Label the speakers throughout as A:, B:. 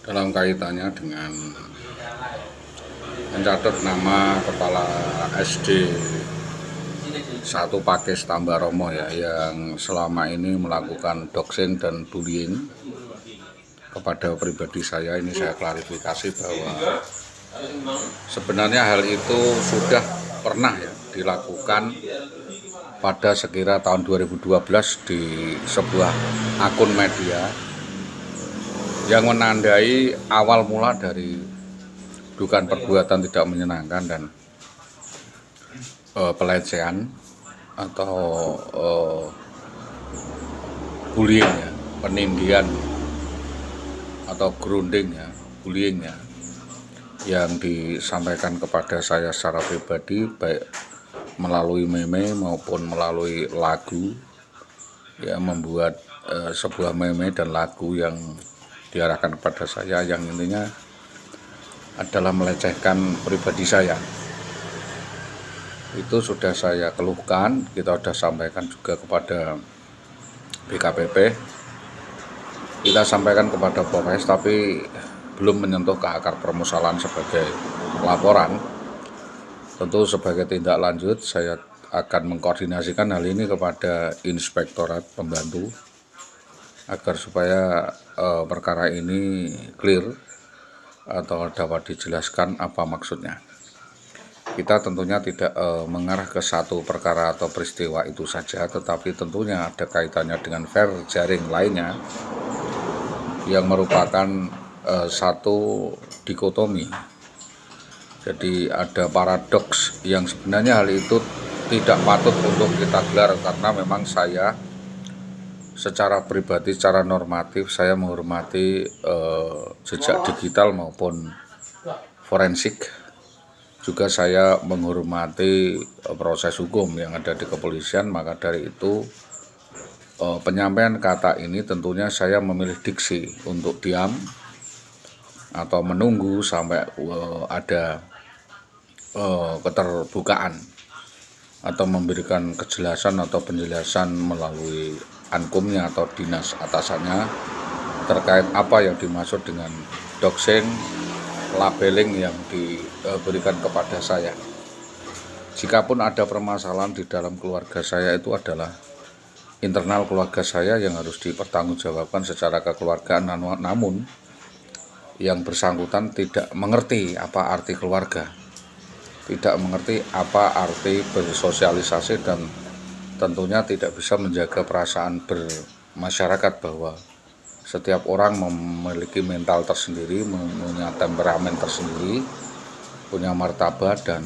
A: dalam kaitannya dengan mencatat nama kepala SD 1 Pakis Tambaromo ya, yang selama ini melakukan doxing dan bullying kepada pribadi saya. Ini saya klarifikasi bahwa sebenarnya hal itu sudah pernah ya dilakukan pada sekira tahun 2012 di sebuah akun media yang menandai awal mula dari dugaan perbuatan tidak menyenangkan dan pelecehan atau bullying ya, penindian atau grounding ya, bullying ya, yang disampaikan kepada saya secara pribadi baik melalui meme maupun melalui lagu ya, membuat sebuah meme dan lagu yang diarahkan kepada saya yang intinya adalah melecehkan pribadi saya. Itu sudah saya keluhkan, kita sudah sampaikan juga kepada BKPP, kita sampaikan kepada Polres, tapi belum menyentuh ke akar permasalahan sebagai laporan. Tentu sebagai tindak lanjut saya akan mengkoordinasikan hal ini kepada Inspektorat Pembantu agar supaya perkara ini clear atau dapat dijelaskan apa maksudnya. Kita tentunya tidak mengarah ke satu perkara atau peristiwa itu saja, tetapi tentunya ada kaitannya dengan fair jaring lainnya yang merupakan satu dikotomi. Jadi ada paradoks yang sebenarnya hal itu tidak patut untuk kita gelar, karena memang saya secara pribadi, secara normatif saya menghormati jejak digital maupun forensik. Juga saya menghormati proses hukum yang ada di kepolisian. Maka dari itu penyampaian kata ini tentunya saya memilih diksi untuk diam atau menunggu sampai ada keterbukaan atau memberikan kejelasan atau penjelasan melalui ankumnya atau dinas atasannya terkait apa yang dimaksud dengan doxing, labeling yang diberikan kepada saya. Jikapun ada permasalahan di dalam keluarga saya, itu adalah internal keluarga saya yang harus dipertanggungjawabkan secara kekeluargaan, namun yang bersangkutan tidak mengerti apa arti keluarga, tidak mengerti apa arti bersosialisasi, dan tentunya tidak bisa menjaga perasaan bermasyarakat bahwa setiap orang memiliki mental tersendiri, punya temperamen tersendiri, punya martabat dan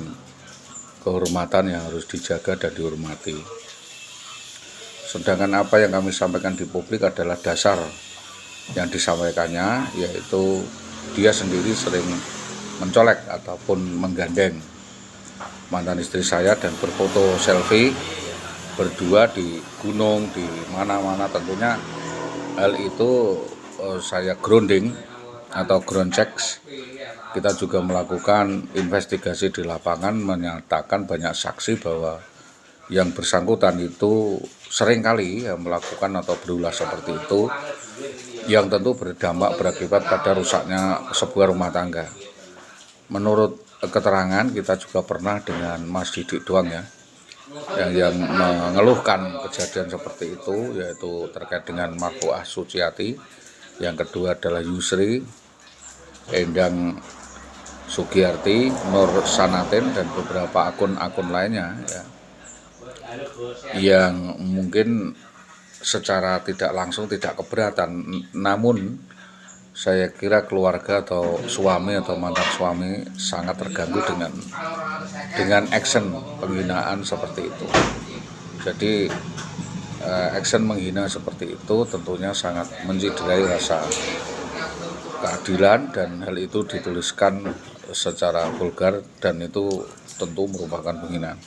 A: kehormatan yang harus dijaga dan dihormati. Sedangkan apa yang kami sampaikan di publik adalah dasar yang disampaikannya, yaitu dia sendiri sering mencolek ataupun menggandeng mantan istri saya dan berfoto selfie berdua di gunung, di mana-mana. Tentunya hal itu saya grounding atau ground checks. Kita juga melakukan investigasi di lapangan, menyatakan banyak saksi bahwa yang bersangkutan itu seringkali melakukan atau berulah seperti itu, yang tentu berdampak berakibat pada rusaknya sebuah rumah tangga. Menurut keterangan kita juga pernah dengan Mas Didik Doang ya, yang mengeluhkan kejadian seperti itu, yaitu terkait dengan Marfuah Suciati. Yang kedua adalah Yusri, Endang Sugiyarti, Nur Sanatin, dan beberapa akun-akun lainnya ya, yang mungkin secara tidak langsung tidak keberatan, namun saya kira keluarga atau suami atau mantan suami sangat terganggu dengan action penghinaan seperti itu. Jadi action menghina seperti itu tentunya sangat menciderai rasa keadilan, dan hal itu dituliskan secara vulgar dan itu tentu merupakan penghinaan.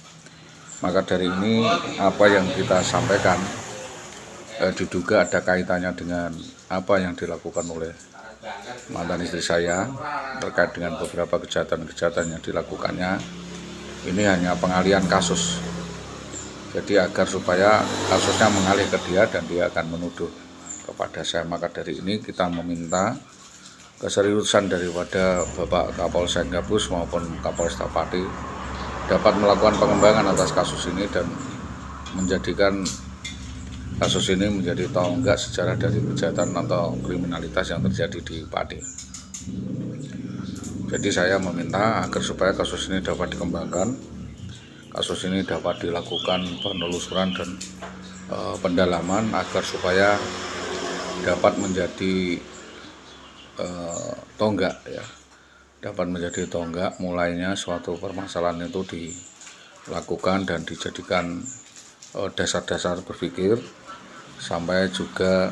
A: Maka dari ini apa yang kita sampaikan diduga ada kaitannya dengan apa yang dilakukan oleh mantan istri saya terkait dengan beberapa kejahatan-kejahatan yang dilakukannya. Ini hanya pengalihan kasus. Jadi agar supaya kasusnya mengalih ke dia dan dia akan menuduh kepada saya. Maka dari ini kita meminta keseriusan daripada Bapak Kapolsek Gabus maupun Kapolresta Pati dapat melakukan pengembangan atas kasus ini dan menjadikan kasus ini menjadi tonggak sejarah dari kejahatan atau kriminalitas yang terjadi di Pati. Jadi saya meminta agar supaya kasus ini dapat dikembangkan, kasus ini dapat dilakukan penelusuran dan pendalaman agar supaya dapat menjadi tonggak ya, dapat menjadi tonggak mulainya suatu permasalahan itu dilakukan dan dijadikan dasar-dasar berpikir sampai juga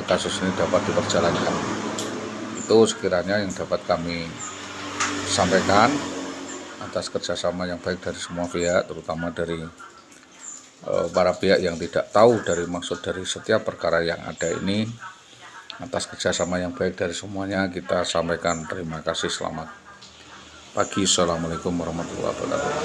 A: kasus ini dapat diperjalankan. Itu sekiranya yang dapat kami sampaikan atas kerjasama yang baik dari semua pihak, terutama dari para pihak yang tidak tahu dari maksud dari setiap perkara yang ada ini. Atas kerjasama yang baik dari semuanya kita sampaikan terima kasih. Selamat pagi. Assalamualaikum warahmatullahi wabarakatuh.